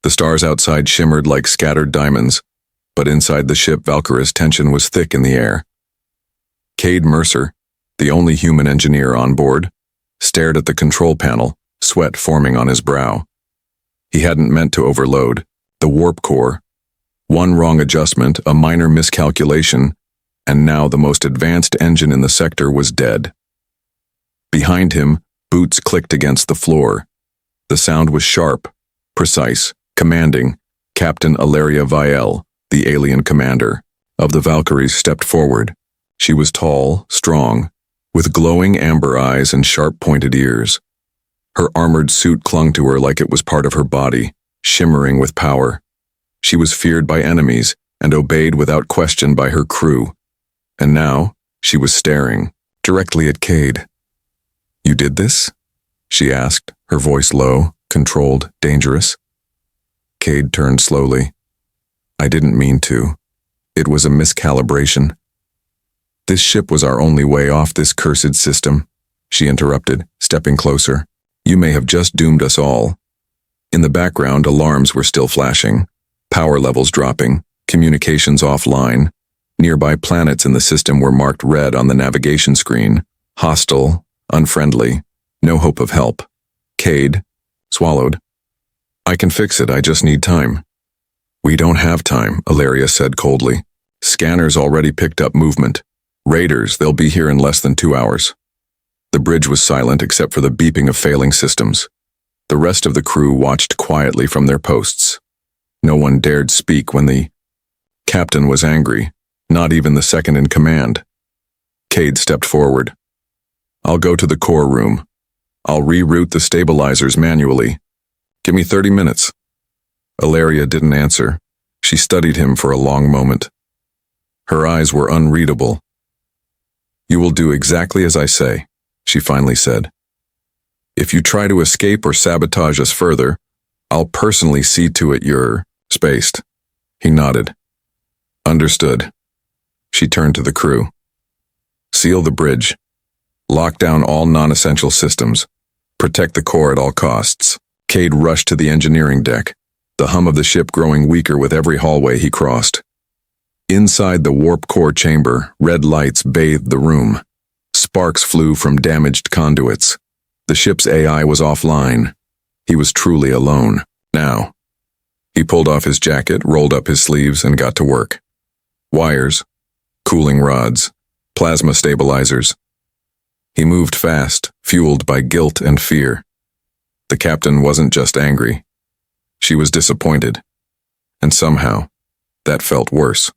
The stars outside shimmered like scattered diamonds, but inside the ship Valkyris tension was thick in the air. Kade Mercer, the only human engineer on board, stared at the control panel, sweat forming on his brow. He hadn't meant to overload. The warp core. One wrong adjustment, a minor miscalculation, and now the most advanced engine in the sector was dead. Behind him, boots clicked against the floor. The sound was sharp, precise, commanding. Captain Alerya Vael, the alien commander of the Valkyries, stepped forward. She was tall, strong, with glowing amber eyes and sharp-pointed ears. Her armored suit clung to her like it was part of her body, shimmering with power. She was feared by enemies and obeyed without question by her crew. And now, she was staring directly at Kade. "You did this?" she asked, her voice low, controlled, dangerous. Kade turned slowly. "I didn't mean to. It was a miscalibration." "This ship was our only way off this cursed system," she interrupted, stepping closer. "You may have just doomed us all." In the background, alarms were still flashing, power levels dropping, communications offline. Nearby planets in the system were marked red on the navigation screen. Hostile, unfriendly, no hope of help. Kade swallowed. "I can fix it, I just need time." "We don't have time," Alerya said coldly. "Scanners already picked up movement. Raiders, they'll be here in less than 2 hours." The bridge was silent except for the beeping of failing systems. The rest of the crew watched quietly from their posts. No one dared speak when the captain was angry, not even the second in command. Kade stepped forward. "I'll go to the core room. I'll reroute the stabilizers manually. Give me 30 minutes. Alerya didn't answer. She studied him for a long moment. Her eyes were unreadable. "You will do exactly as I say," she finally said. "If you try to escape or sabotage us further, I'll personally see to it you're spaced." He nodded. "Understood." She turned to the crew. "Seal the bridge. Lock down all non-essential systems. Protect the core at all costs." Kade rushed to the engineering deck, the hum of the ship growing weaker with every hallway he crossed. Inside the warp core chamber, red lights bathed the room. Sparks flew from damaged conduits. The ship's AI was offline. He was truly alone, now. He pulled off his jacket, rolled up his sleeves, and got to work. Wires, cooling rods, plasma stabilizers. He moved fast, fueled by guilt and fear. The captain wasn't just angry. She was disappointed. And somehow, that felt worse.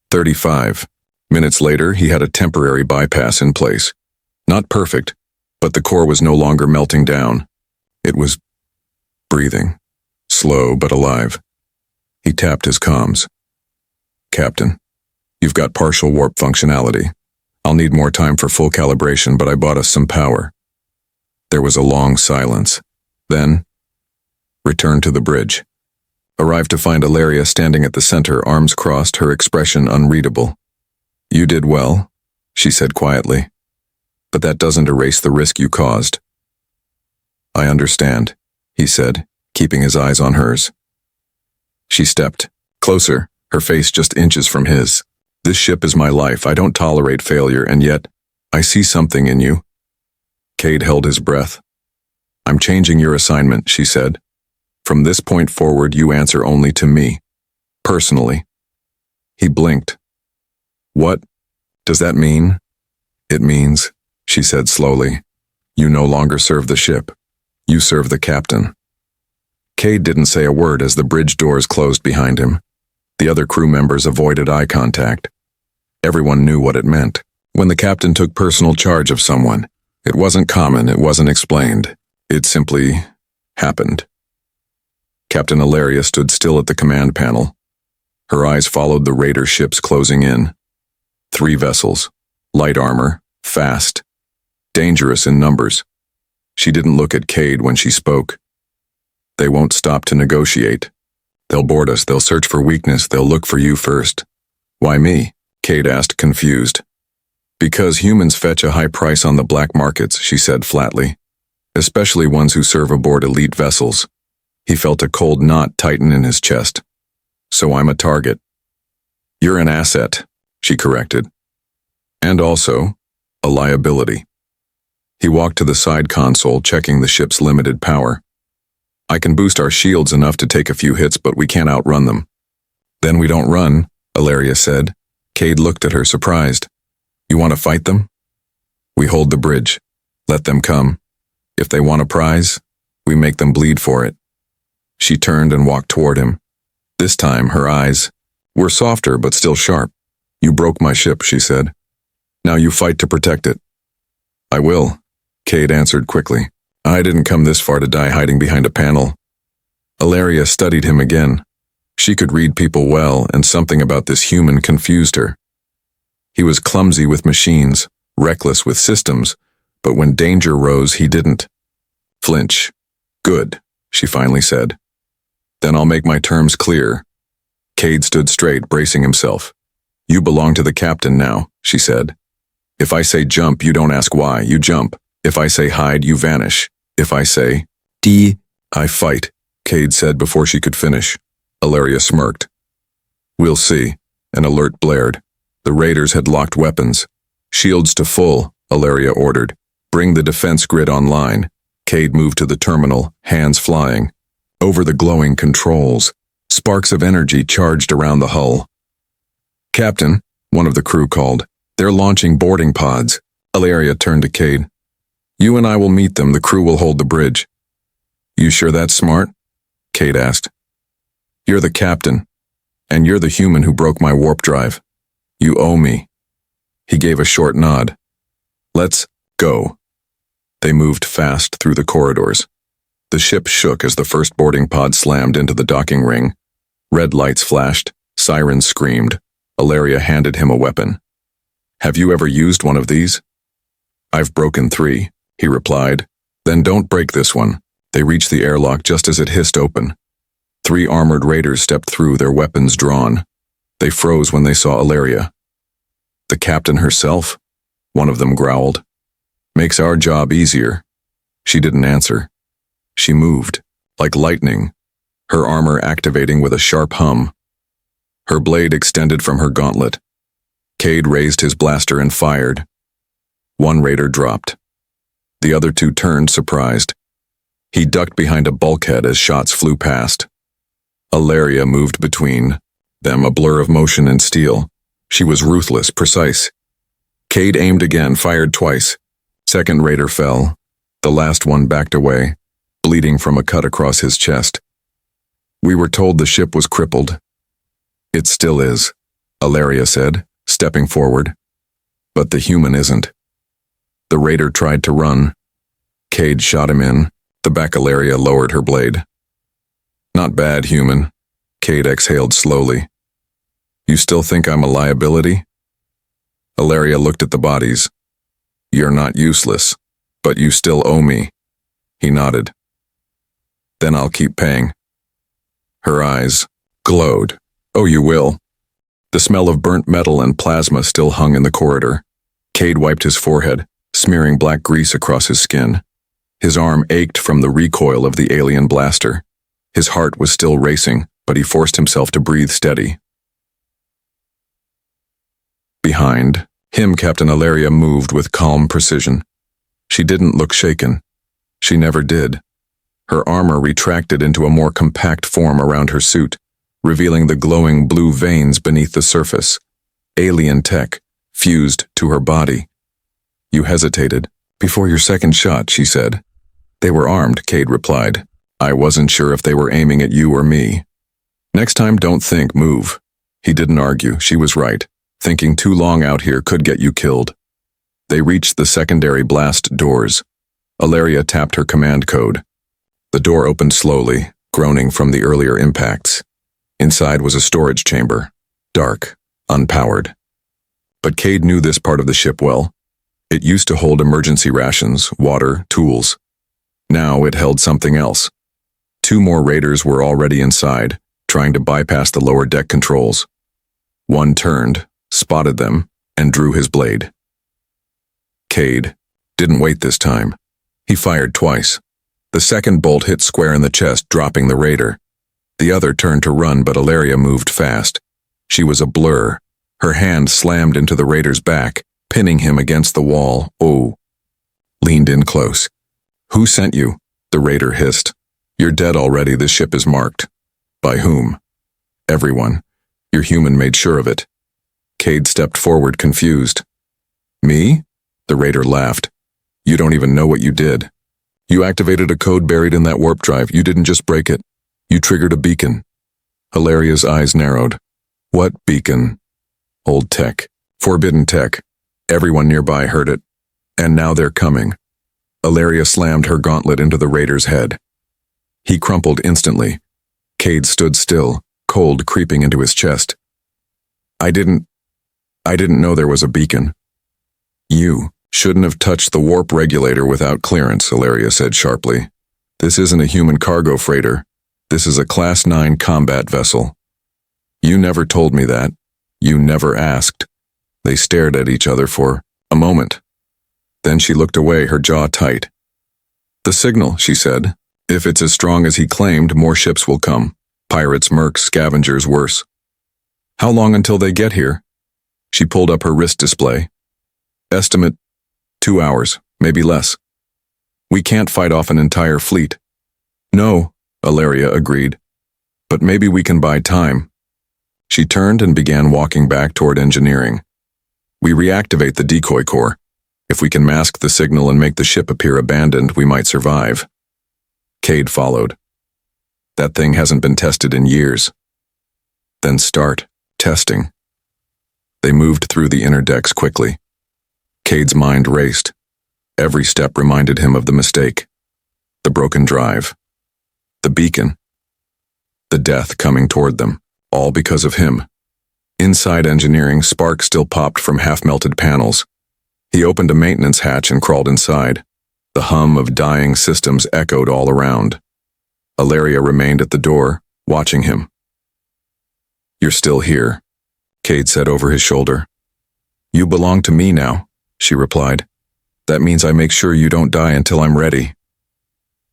35 minutes later, he had a temporary bypass in place. Not perfect, but the core was no longer melting down. It was breathing, slow but alive. He tapped his comms. "Captain, you've got partial warp functionality. I'll need more time for full calibration, but I bought us some power." There was a long silence. Then, return to the bridge. Arrived to find Alerya standing at the center, arms crossed, her expression unreadable. "You did well," she said quietly. "But that doesn't erase the risk you caused." "I understand," he said, keeping his eyes on hers. She stepped closer, her face just inches from his. "This ship is my life. I don't tolerate failure, and yet, I see something in you." Kade held his breath. "I'm changing your assignment," she said. "From this point forward, you answer only to me. Personally." He blinked. "What does that mean?" "It means," she said slowly, "you no longer serve the ship. You serve the captain." Kade didn't say a word as the bridge doors closed behind him. The other crew members avoided eye contact. Everyone knew what it meant. When the captain took personal charge of someone, it wasn't common, it wasn't explained. It simply happened. Captain Alerya stood still at the command panel. Her eyes followed the raider ships closing in. 3 vessels, light armor, fast, dangerous in numbers. She didn't look at Kade when she spoke. "They won't stop to negotiate. They'll board us, they'll search for weakness, they'll look for you first." "Why me?" Kade asked, confused. "Because humans fetch a high price on the black markets," she said flatly. "Especially ones who serve aboard elite vessels. He felt a cold knot tighten in his chest. So I'm a target. You're an asset, she corrected. And also, a liability. He walked to the side console, checking the ship's limited power. I can boost our shields enough to take a few hits, but we can't outrun them. Then we don't run, Alerya said. Kade looked at her, surprised. You want to fight them? We hold the bridge. Let them come. If they want a prize, we make them bleed for it. She turned and walked toward him. This time, her eyes were softer but still sharp. You broke my ship, she said. Now you fight to protect it. I will, Kade answered quickly. I didn't come this far to die hiding behind a panel. Alerya studied him again. She could read people well, and something about this human confused her. He was clumsy with machines, reckless with systems, but when danger rose, he didn't flinch. Good, she finally said. Then I'll make my terms clear. Kade stood straight, bracing himself. You belong to the captain now, she said. If I say jump, you don't ask why, you jump. If I say hide, you vanish. If I say I fight, Kade said before she could finish. Alerya smirked. We'll see, an alert blared. The raiders had locked weapons. Shields to full, Alerya ordered. Bring the defense grid online. Kade moved to the terminal, hands flying. Over the glowing controls, sparks of energy charged around the hull. Captain, one of the crew called. They're launching boarding pods. Alerya turned to Kade. You and I will meet them, the crew will hold the bridge. You sure that's smart? Kade asked. You're the captain, and you're the human who broke my warp drive. You owe me. He gave a short nod. Let's go. They moved fast through the corridors. The ship shook as the first boarding pod slammed into the docking ring. Red lights flashed, sirens screamed. Alerya handed him a weapon. Have you ever used one of these? I've broken 3, he replied. Then don't break this one. They reached the airlock just as it hissed open. 3 armored raiders stepped through, their weapons drawn. They froze when they saw Alerya. The captain herself? One of them growled. Makes our job easier. She didn't answer. She moved, like lightning, her armor activating with a sharp hum. Her blade extended from her gauntlet. Kade raised his blaster and fired. 1 raider dropped. The other 2 turned, surprised. He ducked behind a bulkhead as shots flew past. Alerya moved between them, a blur of motion and steel. She was ruthless, precise. Kade aimed again, fired twice. Second raider fell. The last one backed away, bleeding from a cut across his chest. We were told the ship was crippled. It still is, Alerya said, stepping forward. But the human isn't. The raider tried to run. Kade shot him in. The back Alerya lowered her blade. Not bad, human. Kade exhaled slowly. You still think I'm a liability? Alerya looked at the bodies. You're not useless, but you still owe me. He nodded. Then I'll keep paying. Her eyes glowed. Oh, you will. The smell of burnt metal and plasma still hung in the corridor. Kade wiped his forehead, smearing black grease across his skin. His arm ached from the recoil of the alien blaster. His heart was still racing, but he forced himself to breathe steady. Behind him, Captain Alerya moved with calm precision. She didn't look shaken. She never did. Her armor retracted into a more compact form around her suit, revealing the glowing blue veins beneath the surface. Alien tech, fused to her body. You hesitated. Before your second shot, she said. They were armed, Kade replied. I wasn't sure if they were aiming at you or me. Next time, don't think, move. He didn't argue. She was right. Thinking too long out here could get you killed. They reached the secondary blast doors. Alerya tapped her command code. The door opened slowly, groaning from the earlier impacts. Inside was a storage chamber, dark, unpowered. But Kade knew this part of the ship well. It used to hold emergency rations, water, tools. Now it held something else. 2 more raiders were already inside, trying to bypass the lower deck controls. One turned, spotted them, and drew his blade. Kade didn't wait this time. He fired twice. The second bolt hit square in the chest, dropping the raider. The other turned to run, but Alerya moved fast. She was a blur. Her hand slammed into the raider's back, pinning him against the wall. Oh. Leaned in close. "Who sent you?" the raider hissed. "You're dead already. The ship is marked." "By whom?" "Everyone. Your human made sure of it." Kade stepped forward, confused. "Me?" The raider laughed. "You don't even know what you did. You activated a code buried in that warp drive. You didn't just break it. You triggered a beacon." Alerya's eyes narrowed. "What beacon?" "Old tech. Forbidden tech. Everyone nearby heard it. And now they're coming." Alerya slammed her gauntlet into the raider's head. He crumpled instantly. Kade stood still, cold creeping into his chest. I didn't know there was a beacon." "You shouldn't have touched the warp regulator without clearance," Alerya said sharply. "This isn't a human cargo freighter. This is a Class 9 combat vessel." "You never told me that. You never asked." They stared at each other for a moment. Then she looked away, her jaw tight. "The signal," she said. "If it's as strong as he claimed, more ships will come. Pirates, mercs, scavengers, worse." "How long until they get here?" She pulled up her wrist display. "Estimate 2 hours, maybe less. We can't fight off an entire fleet." "No," Alerya agreed. "But maybe we can buy time." She turned and began walking back toward engineering. "We reactivate the decoy core. If we can mask the signal and make the ship appear abandoned, we might survive." Kade followed. "That thing hasn't been tested in years." "Then start testing." They moved through the inner decks quickly. Kade's mind raced. Every step reminded him of the mistake. The broken drive. The beacon. The death coming toward them, all because of him. Inside engineering, sparks still popped from half-melted panels. He opened a maintenance hatch and crawled inside. The hum of dying systems echoed all around. Alerya remained at the door, watching him. "You're still here," Kade said over his shoulder. "You belong to me now," she replied. "That means I make sure you don't die until I'm ready."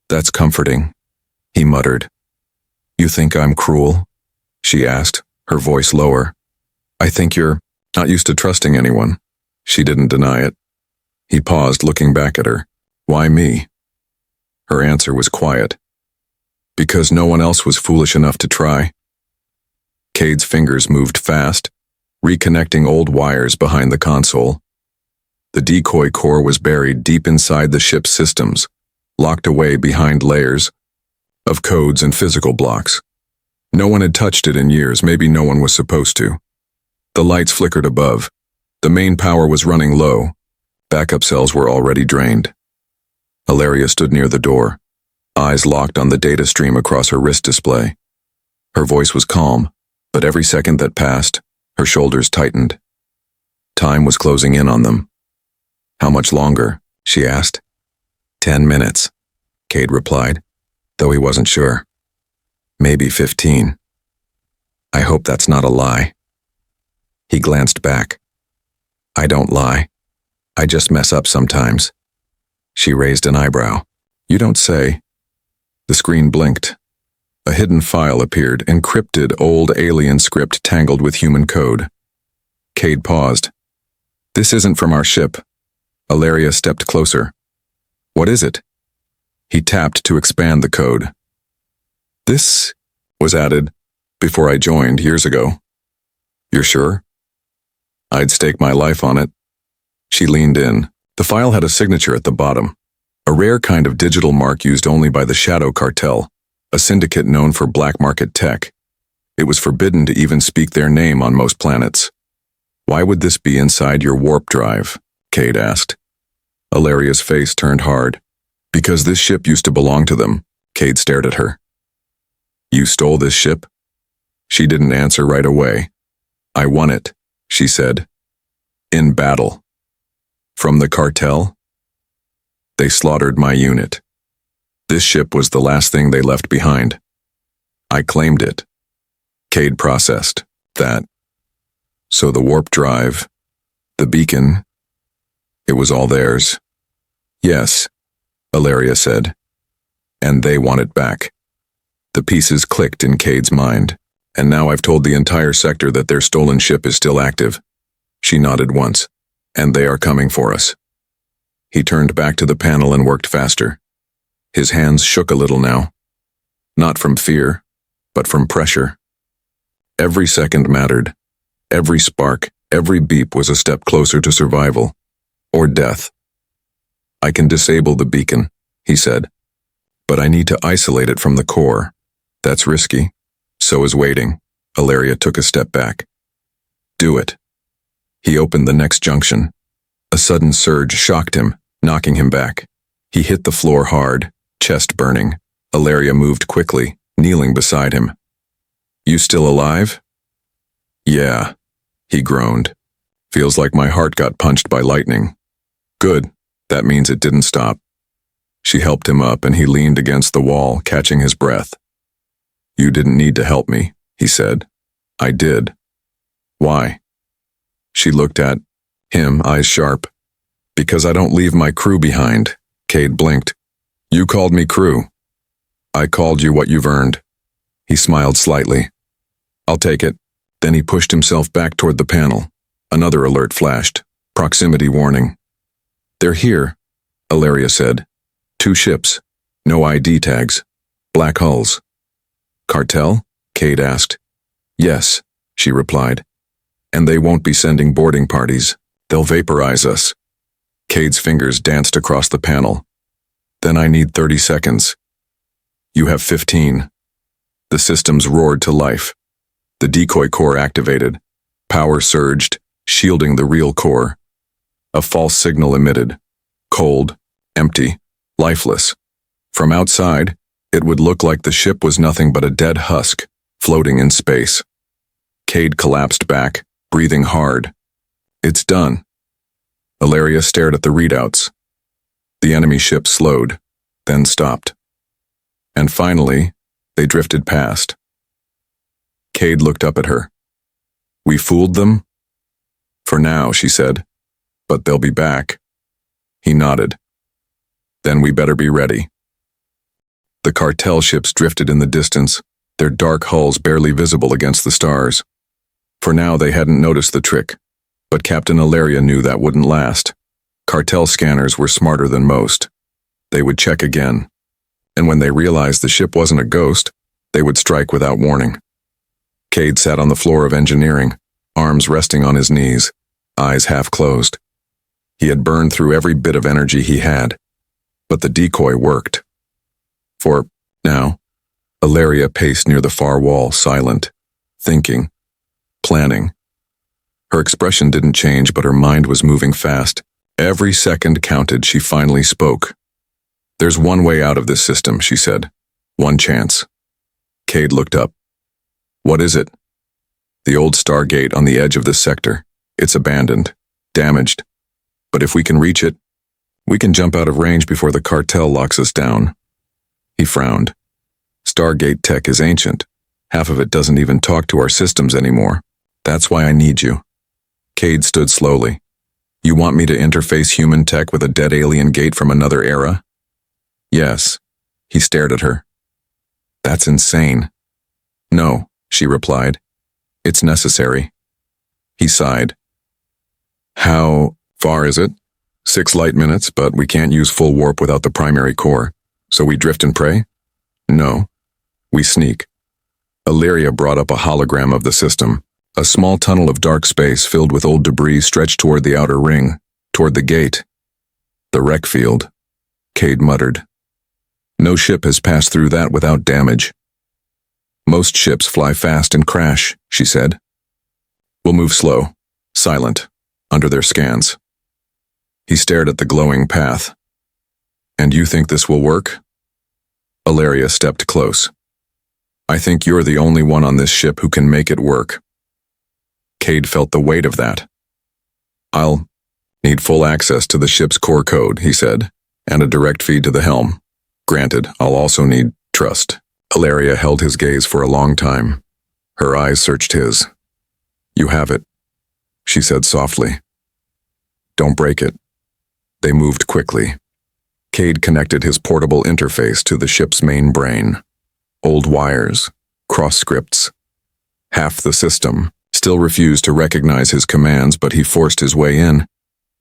"That's comforting," he muttered. "You think I'm cruel?" she asked, her voice lower. "I think you're not used to trusting anyone." She didn't deny it. He paused, looking back at her. "Why me?" Her answer was quiet. "Because no one else was foolish enough to try." Kade's fingers moved fast, reconnecting old wires behind the console. The decoy core was buried deep inside the ship's systems, locked away behind layers of codes and physical blocks. No one had touched it in years, maybe no one was supposed to. The lights flickered above. The main power was running low. Backup cells were already drained. Alerya stood near the door, eyes locked on the data stream across her wrist display. Her voice was calm, but every second that passed, her shoulders tightened. Time was closing in on them. "How much longer?" she asked. 10 minutes, Kade replied, though he wasn't sure. "Maybe 15. I hope that's not a lie." He glanced back. "I don't lie. I just mess up sometimes." She raised an eyebrow. "You don't say." The screen blinked. A hidden file appeared, encrypted old alien script tangled with human code. Kade paused. "This isn't from our ship." Alerya stepped closer. "What is it?" He tapped to expand the code. "This was added before I joined years ago." "You're sure?" "I'd stake my life on it." She leaned in. The file had a signature at the bottom, a rare kind of digital mark used only by the Shadow Cartel, a syndicate known for black market tech. It was forbidden to even speak their name on most planets. "Why would this be inside your warp drive?" Kade asked. Alerya's face turned hard. "Because this ship used to belong to them." Kade stared at her. "You stole this ship?" She didn't answer right away. "I won it," she said. "In battle." "From the cartel?" "They slaughtered my unit. This ship was the last thing they left behind. I claimed it." Kade processed that. "So the warp drive, the beacon, it was all theirs?" "Yes," Alerya said. and they want it back. The pieces clicked in Kade's mind, and now I've told the entire sector that their stolen ship is still active. She nodded once, and they are coming for us. He turned back to the panel and worked faster. His hands shook a little now. Not from fear, but from pressure. Every second mattered. Every spark, every beep was a step closer to survival. Or death. I can disable the beacon, he said. But I need to isolate it from the core. That's risky. So is waiting. Alerya took a step back. Do it. He opened the next junction. A sudden surge shocked him, knocking him back. He hit the floor hard, chest burning. Alerya moved quickly, kneeling beside him. You still alive? Yeah, he groaned. Feels like my heart got punched by lightning. Good, that means it didn't stop. She helped him up and he leaned against the wall, catching his breath. You didn't need to help me, he said. I did. Why? She looked at him, eyes sharp. Because I don't leave my crew behind, Kade blinked. You called me crew. I called you what you've earned. He smiled slightly. I'll take it. Then he pushed himself back toward the panel. Another alert flashed. Proximity warning. They're here, Alerya said. 2 ships. No ID tags. Black hulls. Cartel? Kade asked. Yes, she replied. And they won't be sending boarding parties. They'll vaporize us. Kade's fingers danced across the panel. Then I need 30 seconds. You have 15. The systems roared to life. The decoy core activated. Power surged, shielding the real core. A false signal emitted. Cold, empty, lifeless. From outside, it would look like the ship was nothing but a dead husk, floating in space. Kade collapsed back, breathing hard. It's done. Alerya stared at the readouts. The enemy ship slowed, then stopped. And finally, they drifted past. Kade looked up at her. We fooled them? For now, she said. But they'll be back. He nodded. Then we better be ready. The cartel ships drifted in the distance, their dark hulls barely visible against the stars. For now, they hadn't noticed the trick, but Captain Alerya knew that wouldn't last. Cartel scanners were smarter than most. They would check again, and when they realized the ship wasn't a ghost, they would strike without warning. Kade sat on the floor of engineering, arms resting on his knees, eyes half closed. He had burned through every bit of energy he had, but the decoy worked. For now, Alerya paced near the far wall, silent, thinking, planning. Her expression didn't change, but her mind was moving fast. Every second counted. She finally spoke. There's one way out of this system, she said. One chance. Kade looked up. What is it? The old Stargate on the edge of this sector. It's abandoned, damaged. But if we can reach it, we can jump out of range before the cartel locks us down. He frowned. Stargate tech is ancient. Half of it doesn't even talk to our systems anymore. That's why I need you. Kade stood slowly. You want me to interface human tech with a dead alien gate from another era? Yes. He stared at her. That's insane. No, she replied. It's necessary. He sighed. How far is it? 6 light minutes, but we can't use full warp without the primary core. So we drift and pray? No. We sneak. Alerya brought up a hologram of the system. A small tunnel of dark space filled with old debris stretched toward the outer ring, toward the gate. The wreck field, Kade muttered. No ship has passed through that without damage. Most ships fly fast and crash, she said. We'll move slow, silent, under their scans. He stared at the glowing path. And you think this will work? Alerya stepped close. I think you're the only one on this ship who can make it work. Kade felt the weight of that. I'll need full access to the ship's core code, he said, and a direct feed to the helm. Granted, I'll also need trust. Alerya held his gaze for a long time. Her eyes searched his. You have it, she said softly. Don't break it. They moved quickly. Kade connected his portable interface to the ship's main brain. Old wires, cross scripts. Half the system still refused to recognize his commands, but he forced his way in.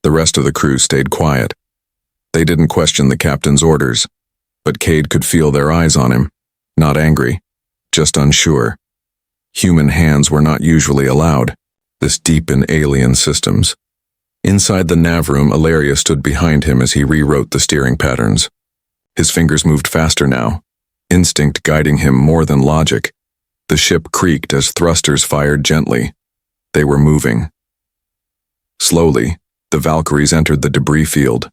The rest of the crew stayed quiet. They didn't question the captain's orders, but Kade could feel their eyes on him. Not angry, just unsure. Human hands were not usually allowed, this deep in alien systems. Inside the nav room, Alerya stood behind him as he rewrote the steering patterns. His fingers moved faster now, instinct guiding him more than logic. The ship creaked as thrusters fired gently. They were moving. Slowly, the Valkyries entered the debris field.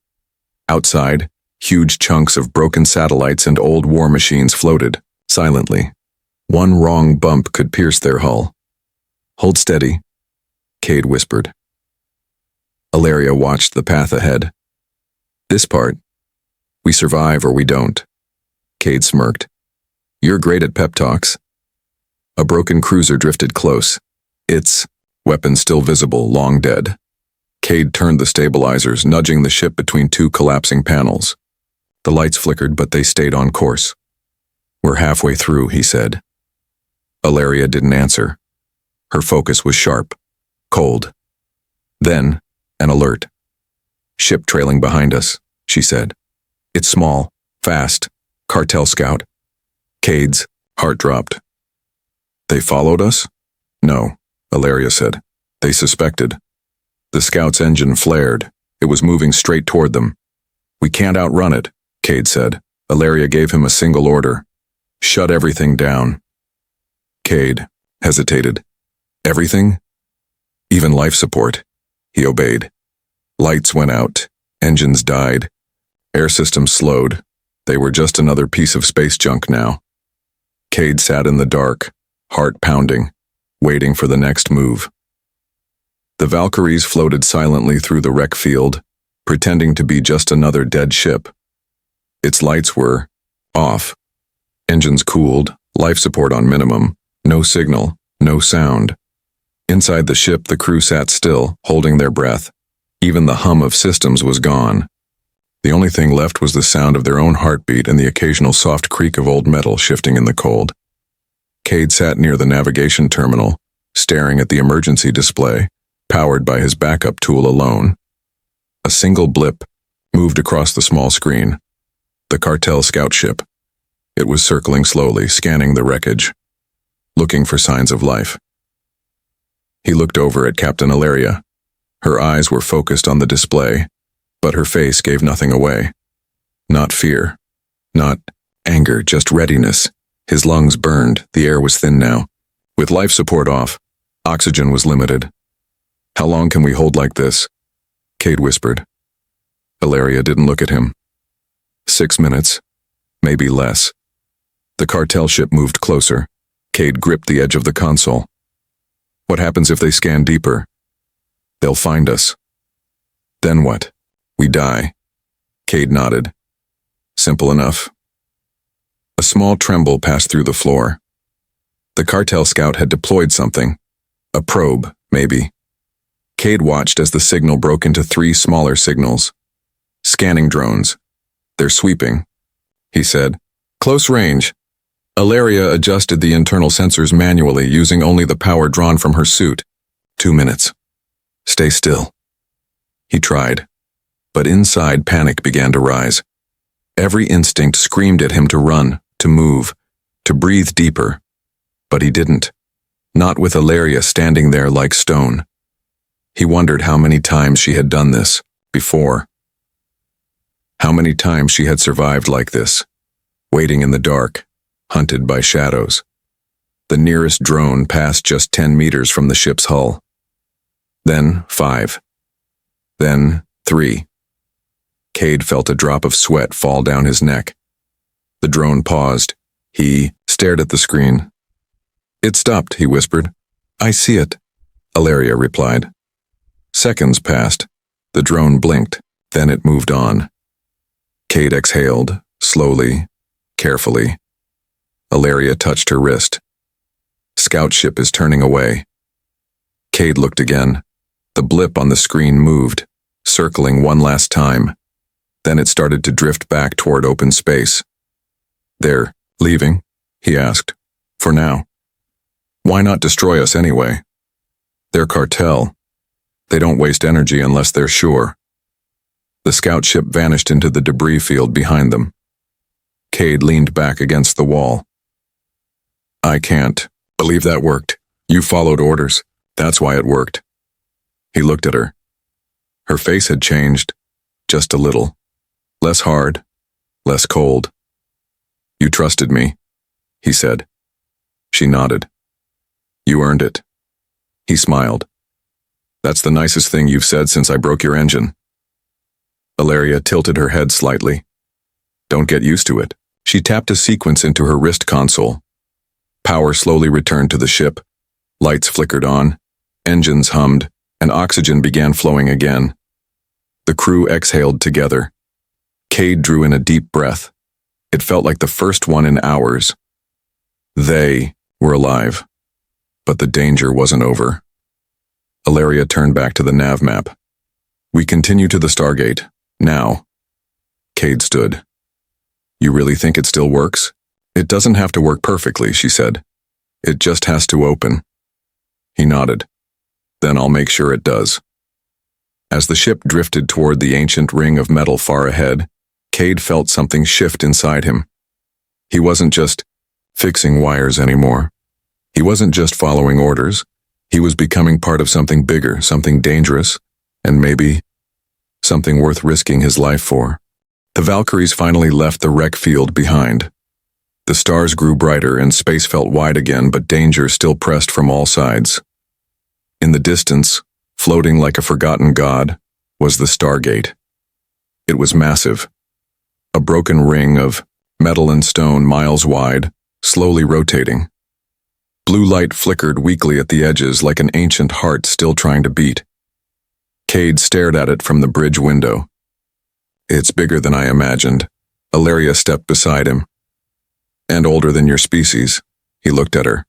Outside, huge chunks of broken satellites and old war machines floated, silently. One wrong bump could pierce their hull. "Hold steady," Kade whispered. Alerya watched the path ahead. "This part, we survive or we don't." Kade smirked. "You're great at pep talks." A broken cruiser drifted close. Its weapon still visible, long dead. Kade turned the stabilizers, nudging the ship between two collapsing panels. The lights flickered, but they stayed on course. "We're halfway through," he said. Alerya didn't answer. Her focus was sharp, cold. Then, an alert. "Ship trailing behind us," she said. "It's small, fast, cartel scout." Kade's heart dropped. "They followed us?" "No," Alerya said. "They suspected." The scout's engine flared. It was moving straight toward them. "We can't outrun it," Kade said. Alerya gave him a single order. "Shut everything down." Kade hesitated. "Everything?" "Even life support." He obeyed. Lights went out. Engines died. Air systems slowed. They were just another piece of space junk now. Kade sat in the dark, heart pounding, waiting for the next move. The Valkyries floated silently through the wreck field, pretending to be just another dead ship. Its lights were off. Engines cooled, life support on minimum, no signal, no sound. Inside the ship, the crew sat still, holding their breath. Even the hum of systems was gone. The only thing left was the sound of their own heartbeat and the occasional soft creak of old metal shifting in the cold. Kade sat near the navigation terminal, staring at the emergency display, powered by his backup tool alone. A single blip moved across the small screen. The cartel scout ship. It was circling slowly, scanning the wreckage, looking for signs of life. He looked over at Captain Alerya. Her eyes were focused on the display, but her face gave nothing away. Not fear, not anger, just readiness. His lungs burned, the air was thin now. With life support off, oxygen was limited. "How long can we hold like this?" Kade whispered. Alerya didn't look at him. 6 minutes, maybe less. The cartel ship moved closer. Kade gripped the edge of the console. "What happens if they scan deeper?" "They'll find us." "Then what? We die." Kade nodded. "Simple enough." A small tremble passed through the floor. The cartel scout had deployed something. A probe, maybe. Kade watched as the signal broke into 3 smaller signals. "Scanning drones. They're sweeping," he said. "Close range." Alerya adjusted the internal sensors manually, using only the power drawn from her suit. 2 minutes. "Stay still." He tried, but inside panic began to rise. Every instinct screamed at him to run, to move, to breathe deeper. But he didn't. Not with Alerya standing there like stone. He wondered how many times she had done this, before. How many times she had survived like this, waiting in the dark, hunted by shadows. The nearest drone passed just 10 meters from the ship's hull. Then 5. Then 3. Kade felt a drop of sweat fall down his neck. The drone paused. He stared at the screen. "It stopped," he whispered. "I see it," Alerya replied. Seconds passed. The drone blinked. Then it moved on. Kade exhaled, slowly, carefully. Alerya touched her wrist. "Scout ship is turning away." Kade looked again. The blip on the screen moved, circling one last time. Then it started to drift back toward open space. "They're leaving?" he asked. "For now. Why not destroy us anyway? They're cartel. They don't waste energy unless they're sure." The scout ship vanished into the debris field behind them. Kade leaned back against the wall. "I can't believe that worked. You followed orders. That's why it worked." He looked at her. Her face had changed, just a little. Less hard, less cold. "You trusted me," he said. She nodded. "You earned it." He smiled. "That's the nicest thing you've said since I broke your engine." Alerya tilted her head slightly. "Don't get used to it." She tapped a sequence into her wrist console. Power slowly returned to the ship. Lights flickered on, engines hummed, and oxygen began flowing again. The crew exhaled together. Kade drew in a deep breath. It felt like the first one in hours. They were alive, but the danger wasn't over. Alerya turned back to the nav map. "We continue to the Stargate, now." Kade stood. "You really think it still works?" "It doesn't have to work perfectly," she said. "It just has to open." He nodded. "Then I'll make sure it does." As the ship drifted toward the ancient ring of metal far ahead, Kade felt something shift inside him. He wasn't just fixing wires anymore. He wasn't just following orders. He was becoming part of something bigger, something dangerous, and maybe something worth risking his life for. The Valkyries finally left the wreck field behind. The stars grew brighter and space felt wide again, but danger still pressed from all sides. In the distance, floating like a forgotten god, was the Stargate. It was massive. A broken ring of metal and stone miles wide, slowly rotating. Blue light flickered weakly at the edges like an ancient heart still trying to beat. Kade stared at it from the bridge window. "It's bigger than I imagined." Alerya stepped beside him. "And older than your species." He looked at her.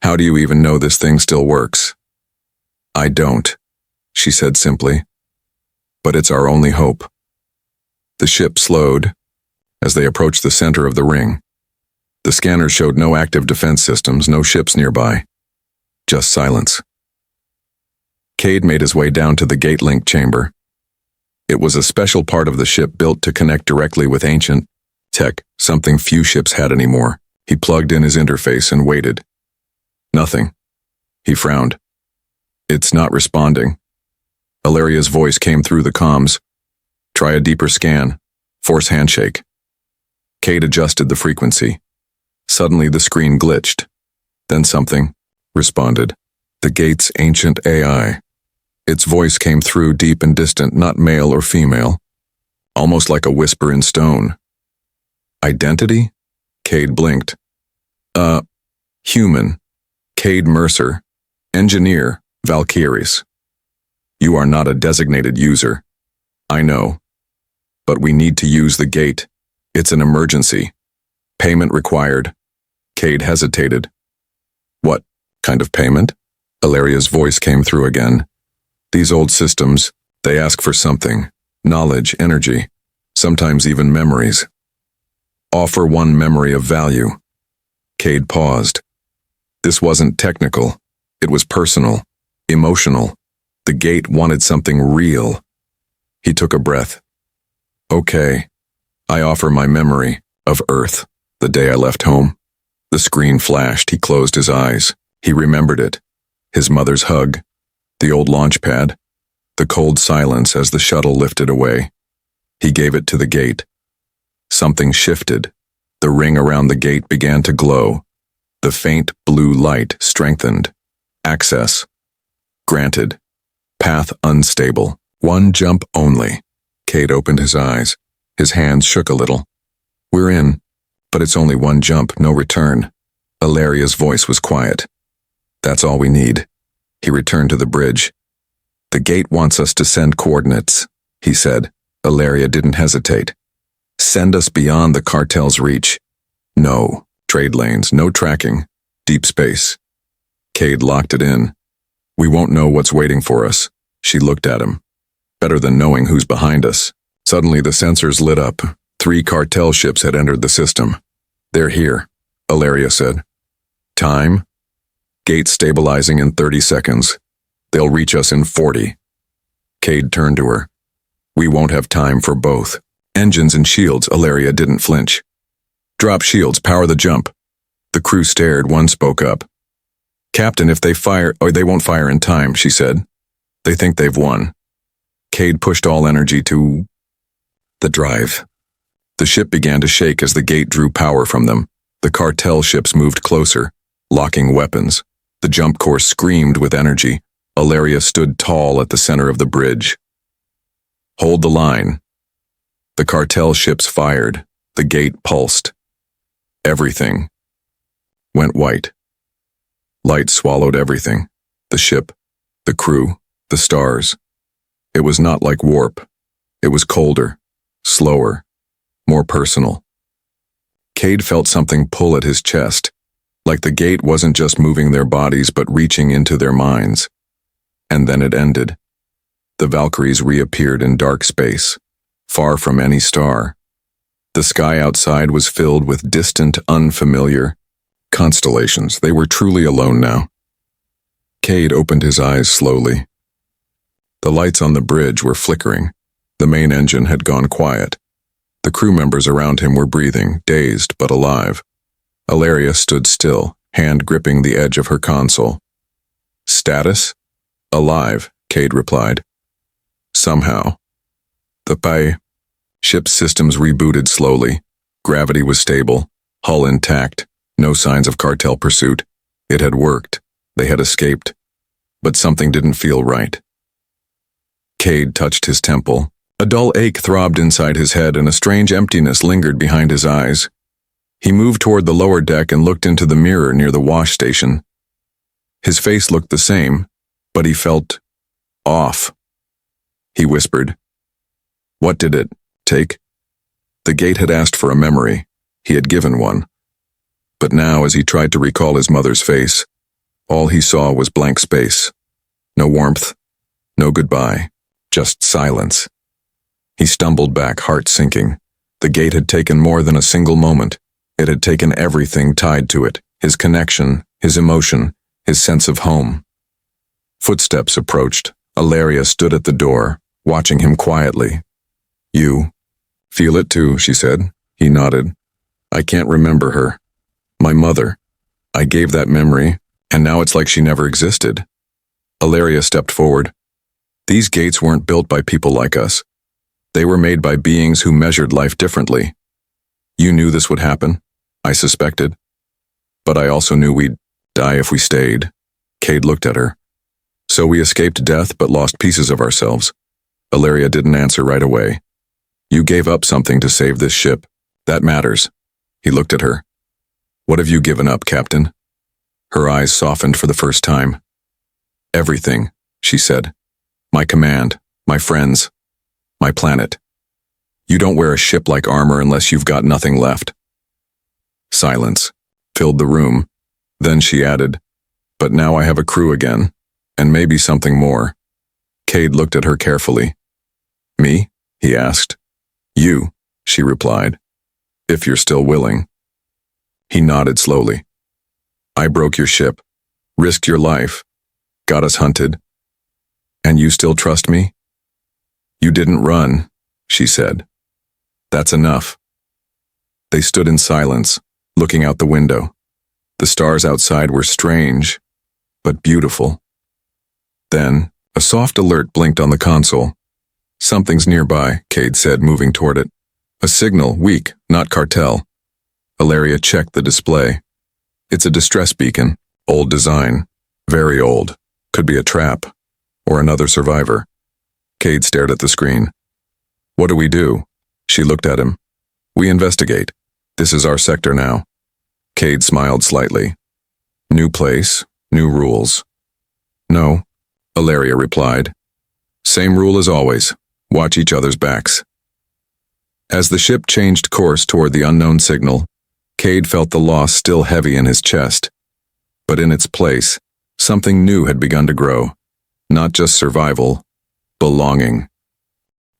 "How do you even know this thing still works?" "I don't," she said simply. "But it's our only hope." The ship slowed as they approached the center of the ring. The scanners showed no active defense systems, no ships nearby. Just silence. Kade made his way down to the gate link chamber. It was a special part of the ship built to connect directly with ancient tech, something few ships had anymore. He plugged in his interface and waited. Nothing. He frowned. "It's not responding." Alerya's voice came through the comms. "Try a deeper scan. Force handshake." Kade adjusted the frequency. Suddenly the screen glitched. Then something responded. The gate's ancient AI. Its voice came through deep and distant, not male or female. Almost like a whisper in stone. "Identity?" Kade blinked. Human. Kade Mercer. Engineer, Valkyris. "You are not a designated user." "I know. But we need to use the gate. It's an emergency. Payment required." Kade hesitated. "What kind of payment?" Alerya's voice came through again. "These old systems, they ask for something. Knowledge, energy, sometimes even memories. Offer one memory of value." Kade paused. This wasn't technical. It was personal, emotional. The gate wanted something real. He took a breath. "Okay, I offer my memory of Earth, the day I left home." The screen flashed. He closed his eyes. He remembered it. His mother's hug, the old launch pad, the cold silence as the shuttle lifted away. He gave it to the gate. Something shifted. The ring around the gate began to glow. The faint blue light strengthened. Access granted. Path unstable. One jump only. Kade opened his eyes. His hands shook a little. "We're in, but it's only one jump, no return." Alerya's voice was quiet. "That's all we need." He returned to the bridge. "The gate wants us to send coordinates," he said. Alerya didn't hesitate. "Send us beyond the cartel's reach. No trade lanes, no tracking, deep space." Kade locked it in. "We won't know what's waiting for us." She looked at him. "Better than knowing who's behind us." Suddenly the sensors lit up. 3 cartel ships had entered the system. "They're here," Alerya said. "Time? Gates stabilizing in 30 seconds. They'll reach us in 40. Kade turned to her. "We won't have time for both." "Engines and shields," Alerya didn't flinch. "Drop shields, power the jump." The crew stared, one spoke up. "Captain, if they fire, or they won't fire in time," she said. "They think they've won." Kade pushed all energy to the drive. The ship began to shake as the gate drew power from them. The cartel ships moved closer, locking weapons. The jump course screamed with energy. Alerya stood tall at the center of the bridge. "Hold the line." The cartel ships fired. The gate pulsed. Everything went white. Light swallowed everything. The ship, the crew, the stars. It was not like warp. It was colder, slower, more personal. Kade felt something pull at his chest, like the gate wasn't just moving their bodies but reaching into their minds. And then it ended. The Valkyries reappeared in dark space, far from any star. The sky outside was filled with distant, unfamiliar constellations. They were truly alone now. Kade opened his eyes slowly. The lights on the bridge were flickering. The main engine had gone quiet. The crew members around him were breathing, dazed but alive. Alerya stood still, hand gripping the edge of her console. "Status?" "Alive," Kade replied. "Somehow." The ship's systems rebooted slowly. Gravity was stable, hull intact, no signs of cartel pursuit. It had worked. They had escaped. But something didn't feel right. Kade touched his temple. A dull ache throbbed inside his head and a strange emptiness lingered behind his eyes. He moved toward the lower deck and looked into the mirror near the wash station. His face looked the same, but he felt off. He whispered, "What did it take?" The gate had asked for a memory. He had given one. But now, as he tried to recall his mother's face, all he saw was blank space. No warmth, no goodbye, just silence. He stumbled back, heart sinking. The gate had taken more than a single moment. It had taken everything tied to it, his connection, his emotion, his sense of home. Footsteps approached. Alerya stood at the door, watching him quietly. "You feel it too," she said. He nodded. "I can't remember her. My mother. I gave that memory, and now it's like she never existed." Alerya stepped forward. "These gates weren't built by people like us. They were made by beings who measured life differently. You knew this would happen, I suspected. But I also knew we'd die if we stayed." Kade looked at her. "So we escaped death but lost pieces of ourselves." Alerya didn't answer right away. "You gave up something to save this ship. That matters." He looked at her. "What have you given up, Captain?" Her eyes softened for the first time. "Everything," she said. "My command, my friends, my planet. You don't wear a ship like armor unless you've got nothing left." Silence filled the room. Then she added, "But now I have a crew again, and maybe something more." Kade looked at her carefully. "Me?" he asked. "You," she replied, "if you're still willing." He nodded slowly. "I broke your ship, risked your life, got us hunted. And you still trust me?" "You didn't run," she said. "That's enough." They stood in silence, looking out the window. The stars outside were strange, but beautiful. Then, a soft alert blinked on the console. "Something's nearby," Kade said, moving toward it. "A signal, weak, not cartel." Alerya checked the display. "It's a distress beacon, old design, very old. Could be a trap, or another survivor." Kade stared at the screen. "What do we do?" She looked at him. "We investigate. This is our sector now." Kade smiled slightly. "New place, new rules." "No," Alerya replied. "Same rule as always. Watch each other's backs." As the ship changed course toward the unknown signal, Kade felt the loss still heavy in his chest. But in its place, something new had begun to grow. Not just survival, belonging.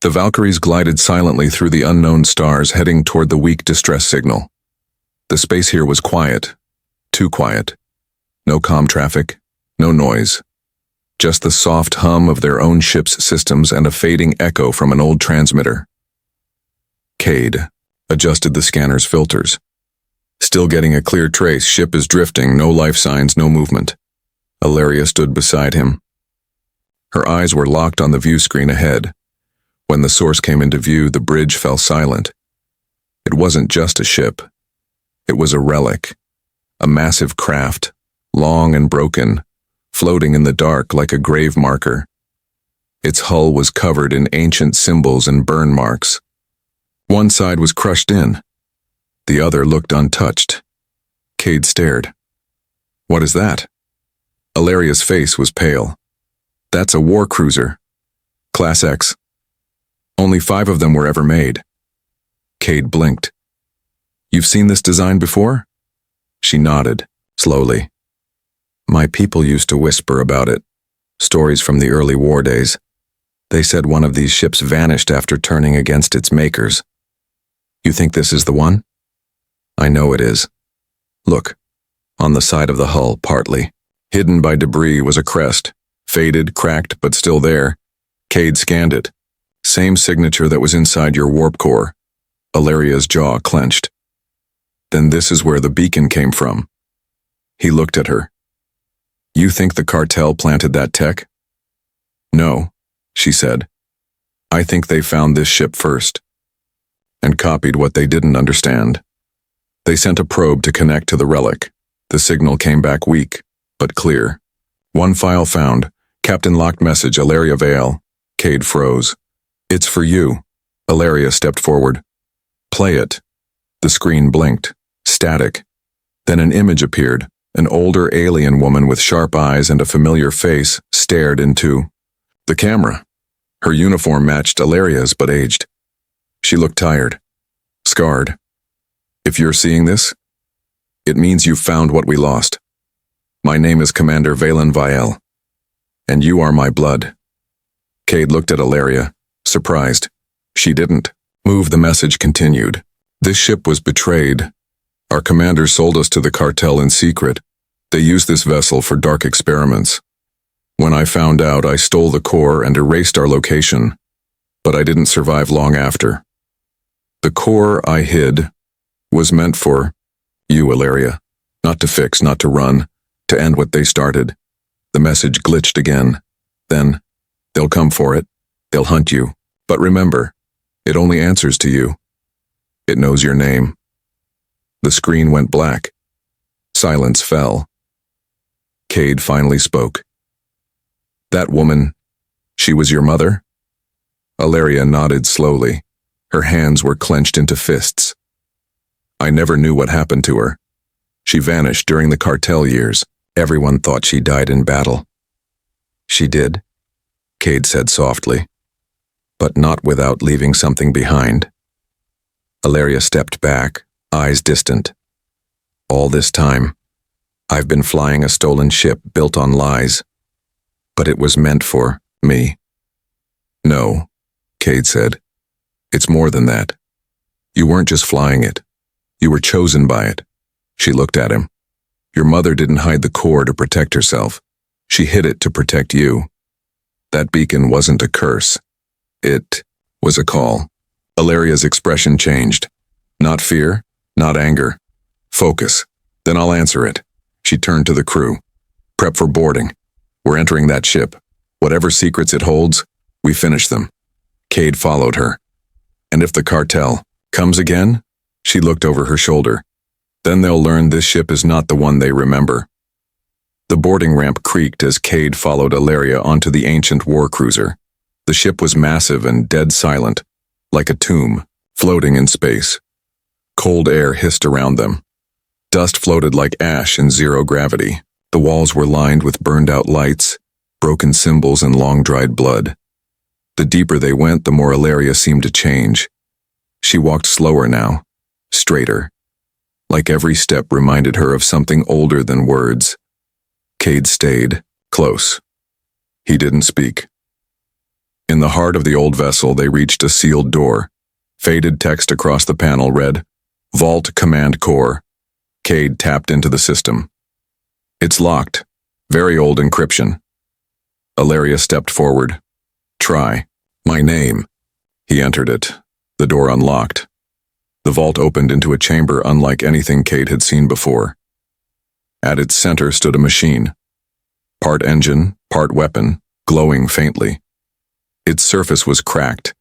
The Valkyries glided silently through the unknown stars, heading toward the weak distress signal. The space here was quiet. Too quiet. No comm traffic, no noise. Just the soft hum of their own ship's systems and a fading echo from an old transmitter. Kade adjusted the scanner's filters. Still getting a clear trace. Ship is drifting, no life signs, no movement. Alerya stood beside him. Her eyes were locked on the view screen ahead. When the source came into view, the bridge fell silent. It wasn't just a ship. It was a relic. A massive craft, long and broken, floating in the dark like a grave marker. Its hull was covered in ancient symbols and burn marks. One side was crushed in. The other looked untouched. Kade stared. "What is that?" Alerya's face was pale. "That's a war cruiser. Class X. Only 5 of them were ever made." Kade blinked. "You've seen this design before?" She nodded, slowly. "My people used to whisper about it. Stories from the early war days. They said one of these ships vanished after turning against its makers. You think this is the one?" "I know it is. Look, on the side of the hull, partly. Hidden by debris was a crest, faded, cracked, but still there." Kade scanned it. "Same signature that was inside your warp core." Alerya's jaw clenched. "Then this is where the beacon came from." He looked at her. "You think the cartel planted that tech?" "No," she said. "I think they found this ship first and copied what they didn't understand. They sent a probe to connect to the relic. The signal came back weak, but clear. One file found, Captain locked message, Alerya Vael." Kade froze. "It's for you." Alerya stepped forward. "Play it." The screen blinked. Static. Then an image appeared. An older alien woman with sharp eyes and a familiar face stared into the camera. Her uniform matched Alerya's but aged. She looked tired. Scarred. "If you're seeing this, it means you've found what we lost. My name is Commander Alerya Vael, and you are my blood." Kade looked at Alerya, surprised. She didn't move. The message continued. "This ship was betrayed. Our commander sold us to the cartel in secret. They used this vessel for dark experiments. When I found out, I stole the core and erased our location, but I didn't survive long after. The core I hid was meant for you, Alerya. Not to fix, not to run, to end what they started." The message glitched again. Then, "They'll come for it. They'll hunt you. But remember, it only answers to you. It knows your name." The screen went black. Silence fell. Kade finally spoke. "That woman, she was your mother?" Alerya nodded slowly. Her hands were clenched into fists. "I never knew what happened to her. She vanished during the cartel years. Everyone thought she died in battle." "She did," Kade said softly, "but not without leaving something behind." Alerya stepped back, eyes distant. "All this time, I've been flying a stolen ship built on lies, but it was meant for me." "No," Kade said. "It's more than that. You weren't just flying it. You were chosen by it." She looked at him. "Your mother didn't hide the core to protect herself. She hid it to protect you. That beacon wasn't a curse. It was a call." Alerya's expression changed. Not fear, not anger. Focus. "Then I'll answer it." She turned to the crew. "Prep for boarding. We're entering that ship. Whatever secrets it holds, we finish them." Kade followed her. "And if the cartel comes again?" She looked over her shoulder. "Then they'll learn this ship is not the one they remember." The boarding ramp creaked as Kade followed Alerya onto the ancient war cruiser. The ship was massive and dead silent, like a tomb, floating in space. Cold air hissed around them. Dust floated like ash in zero gravity. The walls were lined with burned-out lights, broken symbols, and long-dried blood. The deeper they went, the more Alerya seemed to change. She walked slower now, straighter. Like every step reminded her of something older than words. Kade stayed, close. He didn't speak. In the heart of the old vessel, they reached a sealed door. Faded text across the panel read, Vault Command Core. Kade tapped into the system. It's locked. Very old encryption. Alerya stepped forward. Try. My name. He entered it. The door unlocked. The vault opened into a chamber unlike anything Kade had seen before. At its center stood a machine. Part engine, part weapon, glowing faintly. Its surface was cracked,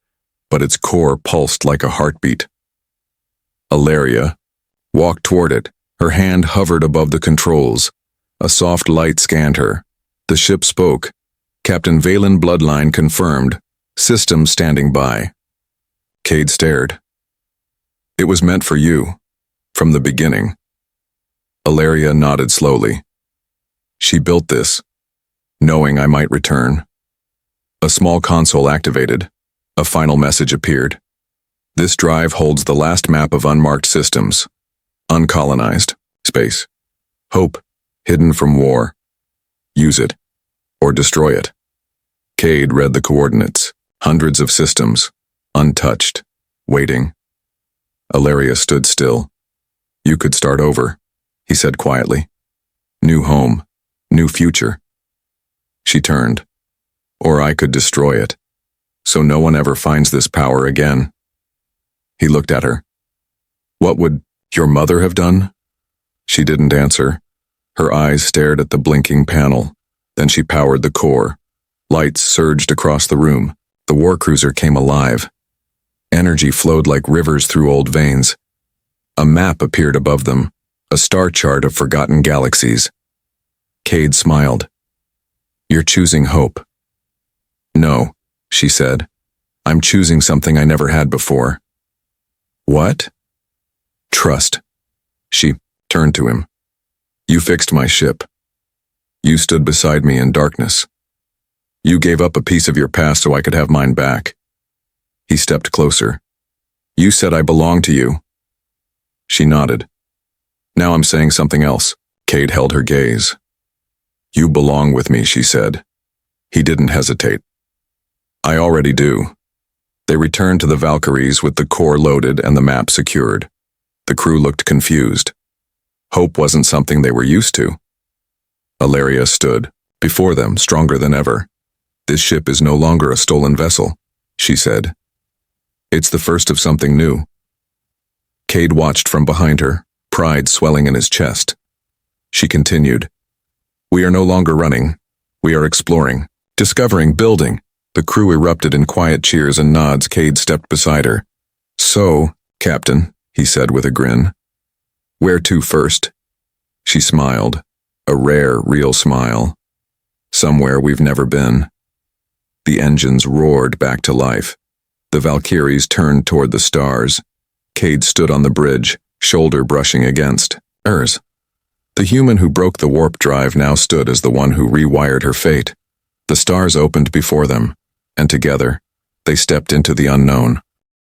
but its core pulsed like a heartbeat. Alerya walked toward it. Her hand hovered above the controls. A soft light scanned her. The ship spoke. Captain Vael bloodline confirmed. System standing by. Kade stared. It was meant for you. From the beginning. Alerya nodded slowly. She built this, knowing I might return. A small console activated. A final message appeared. This drive holds the last map of unmarked systems. Uncolonized. Space. Hope. Hidden from war. Use it. Or destroy it. Kade read the coordinates. Hundreds of systems. Untouched. Waiting. Alerya stood still. You could start over, he said quietly. New home. New future. She turned. Or I could destroy it. So no one ever finds this power again. He looked at her. What would your mother have done? She didn't answer. Her eyes stared at the blinking panel. Then she powered the core. Lights surged across the room. The war cruiser came alive. Energy flowed like rivers through old veins. A map appeared above them, a star chart of forgotten galaxies. Kade smiled. You're choosing hope. No, she said. I'm choosing something I never had before. What? Trust. She turned to him. You fixed my ship. You stood beside me in darkness. You gave up a piece of your past so I could have mine back. He stepped closer. You said I belong to you. She nodded. Now I'm saying something else. Kade held her gaze. You belong with me, she said. He didn't hesitate. I already do. They returned to the Valkyries with the core loaded and the map secured. The crew looked confused. Hope wasn't something they were used to. Alerya stood, before them, stronger than ever. This ship is no longer a stolen vessel, she said. It's the first of something new. Kade watched from behind her, pride swelling in his chest. She continued. We are no longer running. We are exploring, discovering, building. The crew erupted in quiet cheers and nods. Kade stepped beside her. So, Captain, he said with a grin. Where to first? She smiled, a rare, real smile. Somewhere we've never been. The engines roared back to life. The Valkyries turned toward the stars. Kade stood on the bridge, shoulder brushing against hers. The human who broke the warp drive now stood as the one who rewired her fate. The stars opened before them, and together, they stepped into the unknown.